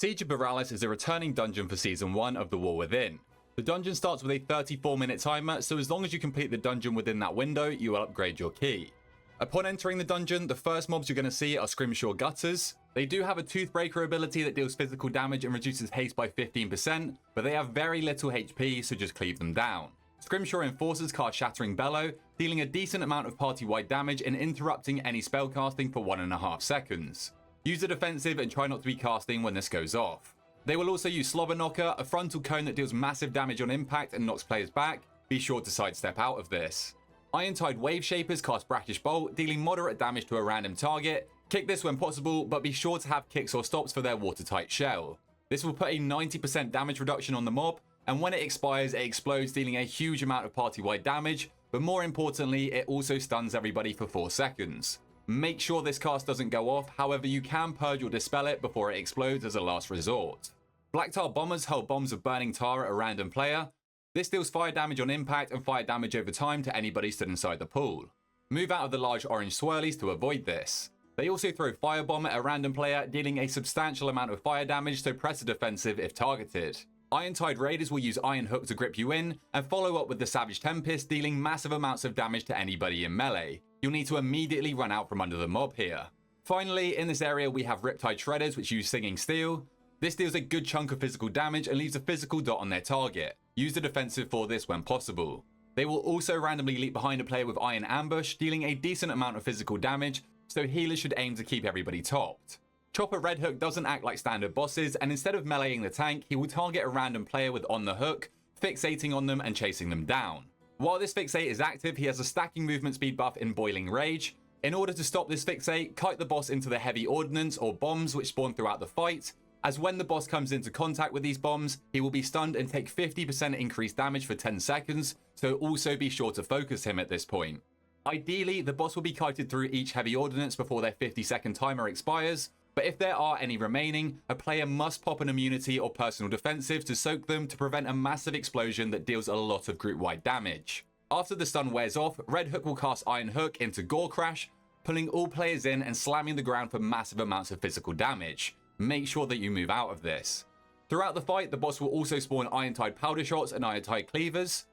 Siege of Boralus is a returning dungeon for Season 1 of The War Within. The dungeon starts with a 34-minute timer, so as long as you complete the dungeon within that window, you will upgrade your key. Upon entering the dungeon, the first mobs you're going to see are Scrimshaw Gutters. They do have a Toothbreaker ability that deals physical damage and reduces haste by 15%, but they have very little HP, so just cleave them down. Scrimshaw Enforcers cast Shattering Bellow, dealing a decent amount of party-wide damage and interrupting any spellcasting for 1.5 seconds. Use the defensive and try not to be casting when this goes off. They will also use Slobber Knocker, a frontal cone that deals massive damage on impact and knocks players back. Be sure to sidestep out of this. Iron-Tide Wave Shapers cast Brackish Bolt, dealing moderate damage to a random target. Kick this when possible, but be sure to have kicks or stops for their watertight shell. This will put a 90% damage reduction on the mob, and when it expires, it explodes, dealing a huge amount of party-wide damage, but more importantly, it also stuns everybody for 4 seconds. Make sure this cast doesn't go off, however you can purge or dispel it before it explodes as a last resort. Black Tar Bombers hurl bombs of burning tar at a random player. This deals fire damage on impact and fire damage over time to anybody stood inside the pool. Move out of the large orange swirlies to avoid this. They also throw Firebomb at a random player, dealing a substantial amount of fire damage, so press a defensive if targeted. Iron-Tide Raiders will use Iron Hook to grip you in, and follow up with the Savage Tempest, dealing massive amounts of damage to anybody in melee. You'll need to immediately run out from under the mob here. Finally, in this area we have Riptide Shredders, which use Singing Steel. This deals a good chunk of physical damage and leaves a physical dot on their target. Use the defensive for this when possible. They will also randomly leap behind a player with Iron Ambush, dealing a decent amount of physical damage, so healers should aim to keep everybody topped. Chopper Redhook doesn't act like standard bosses, and instead of meleeing the tank, he will target a random player with On the Hook, fixating on them and chasing them down. While this fixate is active, he has a stacking movement speed buff in Boiling Rage. In order to stop this fixate, kite the boss into the heavy ordnance or bombs which spawn throughout the fight, as when the boss comes into contact with these bombs, he will be stunned and take 50% increased damage for 10 seconds, so also be sure to focus him at this point. Ideally, the boss will be kited through each heavy ordnance before their 50-second timer expires, but if there are any remaining, a player must pop an immunity or personal defensive to soak them to prevent a massive explosion that deals a lot of group-wide damage. After the stun wears off, Redhook will cast Iron Hook into Gore Crash, pulling all players in and slamming the ground for massive amounts of physical damage. Make sure that you move out of this. Throughout the fight, the boss will also spawn Iron-Tide Powder Shots and Iron-Tide Cleavers.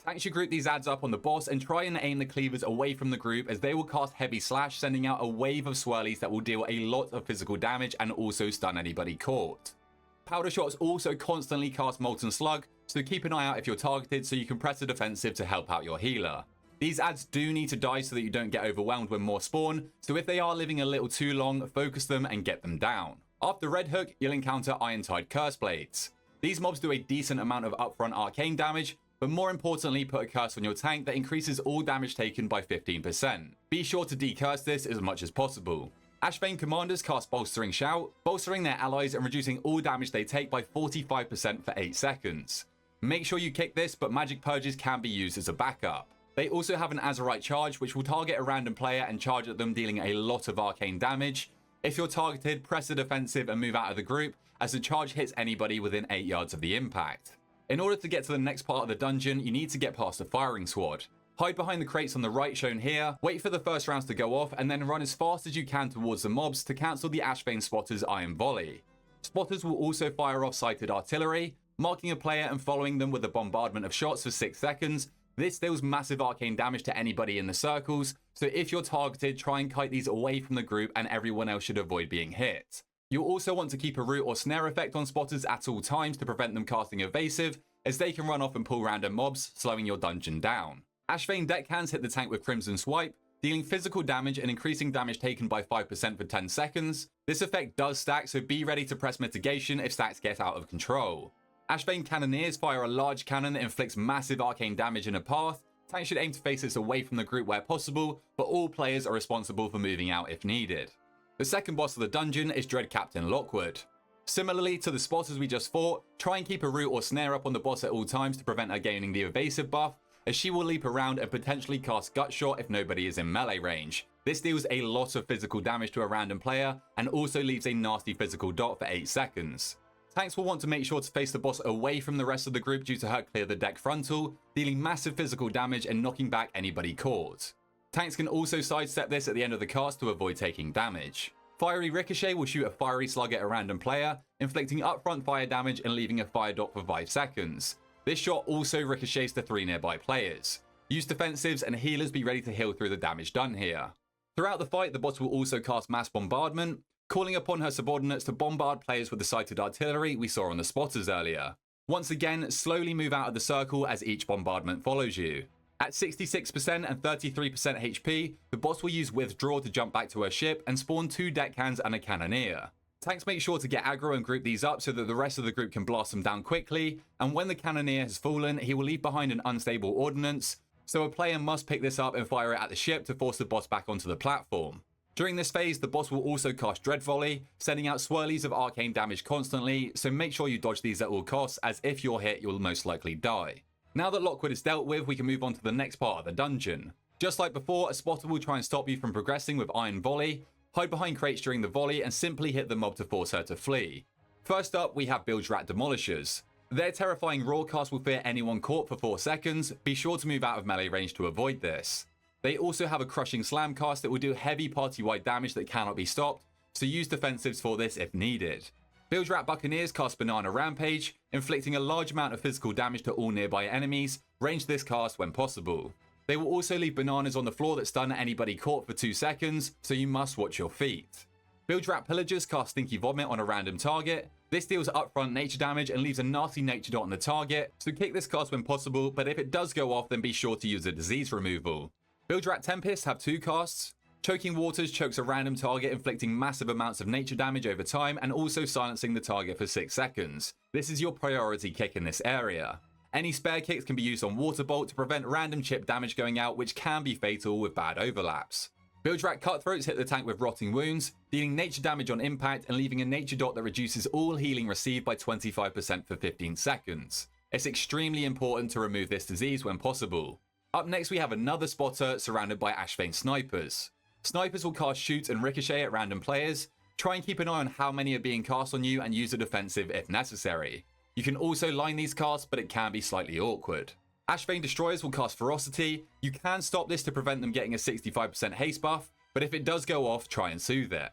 Tanks should group these adds up on the boss and try and aim the cleavers away from the group, as they will cast Heavy Slash, sending out a wave of swirlies that will deal a lot of physical damage and also stun anybody caught. Powder Shots also constantly cast Molten Slug, so keep an eye out if you're targeted so you can press a defensive to help out your healer. These adds do need to die so that you don't get overwhelmed when more spawn, so if they are living a little too long, focus them and get them down. After Redhook, you'll encounter Iron-Tide Curse Blades. These mobs do a decent amount of upfront arcane damage, but more importantly, put a curse on your tank that increases all damage taken by 15%. Be sure to decurse this as much as possible. Ashbane Commanders cast Bolstering Shout, bolstering their allies and reducing all damage they take by 45% for 8 seconds. Make sure you kick this, but magic purges can be used as a backup. They also have an Azerite Charge, which will target a random player and charge at them, dealing a lot of arcane damage. If you're targeted, press the defensive and move out of the group, as the charge hits anybody within 8 yards of the impact. In order to get to the next part of the dungeon, you need to get past the firing squad. Hide behind the crates on the right shown here, wait for the first rounds to go off, and then run as fast as you can towards the mobs to cancel the Ashbane Spotter's Iron Volley. Spotters will also fire off sighted artillery, marking a player and following them with a bombardment of shots for 6 seconds. This deals massive arcane damage to anybody in the circles, so if you're targeted, try and kite these away from the group and everyone else should avoid being hit. You'll also want to keep a root or snare effect on spotters at all times to prevent them casting evasive, as they can run off and pull random mobs, slowing your dungeon down. Ashbane Deckhands hit the tank with Crimson Swipe, dealing physical damage and increasing damage taken by 5% for 10 seconds. This effect does stack, so be ready to press mitigation if stacks get out of control. Ashbane Cannoneers fire a large cannon that inflicts massive arcane damage in a path. Tanks should aim to face this away from the group where possible, but all players are responsible for moving out if needed. The second boss of the dungeon is Dread Captain Lockwood. Similarly to the spotters we just fought, try and keep a root or snare up on the boss at all times to prevent her gaining the evasive buff, as she will leap around and potentially cast Gut Shot if nobody is in melee range. This deals a lot of physical damage to a random player and also leaves a nasty physical dot for 8 seconds. Tanks will want to make sure to face the boss away from the rest of the group due to her clear the deck frontal, dealing massive physical damage and knocking back anybody caught. Tanks can also sidestep this at the end of the cast to avoid taking damage. Fiery Ricochet will shoot a fiery slug at a random player, inflicting upfront fire damage and leaving a fire dot for 5 seconds. This shot also ricochets to 3 nearby players. Use defensives and healers be ready to heal through the damage done here. Throughout the fight, the boss will also cast Mass Bombardment, calling upon her subordinates to bombard players with the sighted artillery we saw on the spotters earlier. Once again, slowly move out of the circle as each bombardment follows you. At 66% and 33% HP, the boss will use Withdraw to jump back to her ship and spawn 2 deckhands and a cannoneer. Tanks make sure to get aggro and group these up so that the rest of the group can blast them down quickly, and when the cannoneer has fallen, he will leave behind an unstable ordnance, so a player must pick this up and fire it at the ship to force the boss back onto the platform. During this phase, the boss will also cast Dread Volley, sending out swirlies of arcane damage constantly, so make sure you dodge these at all costs, as if you're hit, you'll most likely die. Now that Lockwood is dealt with, we can move on to the next part of the dungeon. Just like before, a spotter will try and stop you from progressing with Iron Volley, hide behind crates during the volley, and simply hit the mob to force her to flee. First up, we have Bilge Rat Demolishers. Their terrifying raw cast will fear anyone caught for 4 seconds, be sure to move out of melee range to avoid this. They also have a Crushing Slam cast that will do heavy party-wide damage that cannot be stopped, so use defensives for this if needed. Bilge Rat Buccaneers cast Banana Rampage, inflicting a large amount of physical damage to all nearby enemies, range this cast when possible. They will also leave bananas on the floor that stun anybody caught for 2 seconds, so you must watch your feet. Bilge Rat Pillagers cast Stinky Vomit on a random target. This deals upfront nature damage and leaves a nasty nature dot on the target, so kick this cast when possible, but if it does go off, then be sure to use a disease removal. Bilge Rat Tempests have 2 casts. Choking Waters chokes a random target, inflicting massive amounts of nature damage over time and also silencing the target for 6 seconds. This is your priority kick in this area. Any spare kicks can be used on Water Bolt to prevent random chip damage going out, which can be fatal with bad overlaps. Bilge Rat Cutthroats hit the tank with Rotting Wounds, dealing nature damage on impact and leaving a nature dot that reduces all healing received by 25% for 15 seconds. It's extremely important to remove this disease when possible. Up next, we have another spotter surrounded by Ashvane Snipers. Snipers will cast Shoot and Ricochet at random players. Try and keep an eye on how many are being cast on you and use a defensive if necessary. You can also line these casts, but it can be slightly awkward. Ashvane Destroyers will cast Ferocity. You can stop this to prevent them getting a 65% haste buff, but if it does go off, try and soothe it.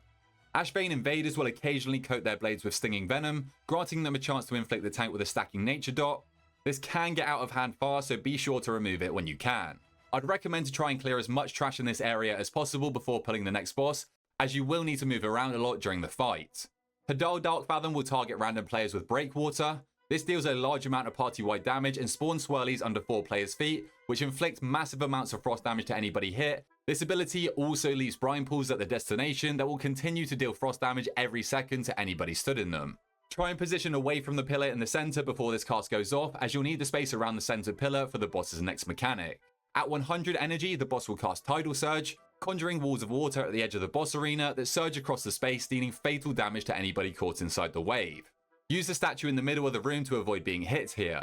Ashvane Invaders will occasionally coat their blades with Stinging Venom, granting them a chance to inflict the tank with a stacking nature dot. This can get out of hand fast, so be sure to remove it when you can. I'd recommend to try and clear as much trash in this area as possible before pulling the next boss, as you will need to move around a lot during the fight. Hadal Darkfathom will target random players with Breakwater. This deals a large amount of party-wide damage and spawns swirlies under 4 players' feet, which inflict massive amounts of frost damage to anybody hit. This ability also leaves brine pools at the destination that will continue to deal frost damage every second to anybody stood in them. Try and position away from the pillar in the center before this cast goes off, as you'll need the space around the center pillar for the boss's next mechanic. At 100 energy, the boss will cast Tidal Surge, conjuring walls of water at the edge of the boss arena that surge across the space, dealing fatal damage to anybody caught inside the wave. Use the statue in the middle of the room to avoid being hit here.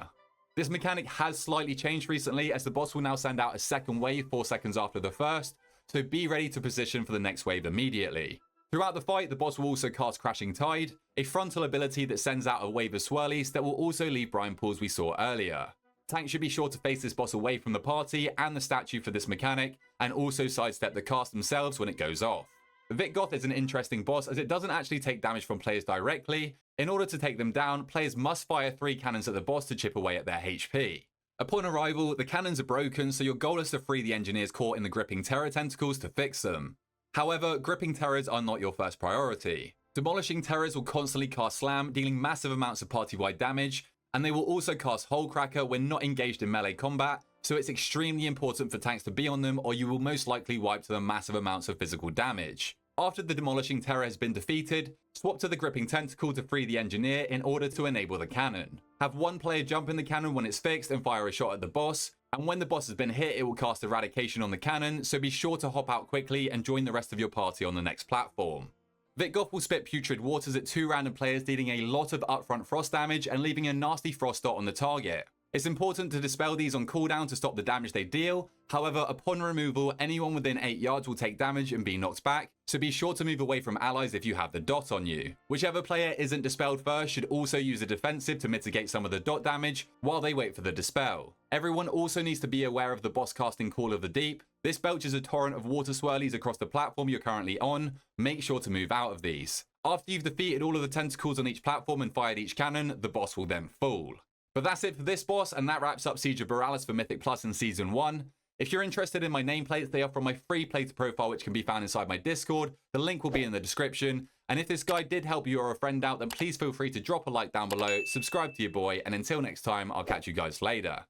This mechanic has slightly changed recently, as the boss will now send out a second wave 4 seconds after the first, so be ready to position for the next wave immediately. Throughout the fight, the boss will also cast Crashing Tide, a frontal ability that sends out a wave of swirlies that will also leave brine pools we saw earlier. Tanks should be sure to face this boss away from the party and the statue for this mechanic, and also sidestep the cast themselves when it goes off. Viq'Goth is an interesting boss as it doesn't actually take damage from players directly. In order to take them down, players must fire 3 cannons at the boss to chip away at their HP. Upon arrival, the cannons are broken, so your goal is to free the engineers caught in the gripping terror tentacles to fix them. However, gripping terrors are not your first priority. Demolishing terrors will constantly cast Slam, dealing massive amounts of party-wide damage, and they will also cast Hole Cracker when not engaged in melee combat, so it's extremely important for tanks to be on them or you will most likely wipe to them massive amounts of physical damage. After the Demolishing Terror has been defeated, swap to the Gripping Tentacle to free the engineer in order to enable the cannon. Have one player jump in the cannon when it's fixed and fire a shot at the boss, and when the boss has been hit, it will cast Eradication on the cannon, so be sure to hop out quickly and join the rest of your party on the next platform. Viq'Goth will spit Putrid Waters at 2 random players, dealing a lot of upfront frost damage and leaving a nasty frost dot on the target. It's important to dispel these on cooldown to stop the damage they deal. However, upon removal, anyone within 8 yards will take damage and be knocked back, so be sure to move away from allies if you have the dot on you. Whichever player isn't dispelled first should also use a defensive to mitigate some of the dot damage while they wait for the dispel. Everyone also needs to be aware of the boss casting Call of the Deep. This belches a torrent of water swirlies across the platform you're currently on. Make sure to move out of these. After you've defeated all of the tentacles on each platform and fired each cannon, the boss will then fall. But that's it for this boss, and that wraps up Siege of Boralus for Mythic Plus in Season 1. If you're interested in my nameplates, they are from my free plater profile, which can be found inside my Discord. The link will be in the description. And if this guide did help you or a friend out, then please feel free to drop a like down below, subscribe to your boy, and until next time, I'll catch you guys later.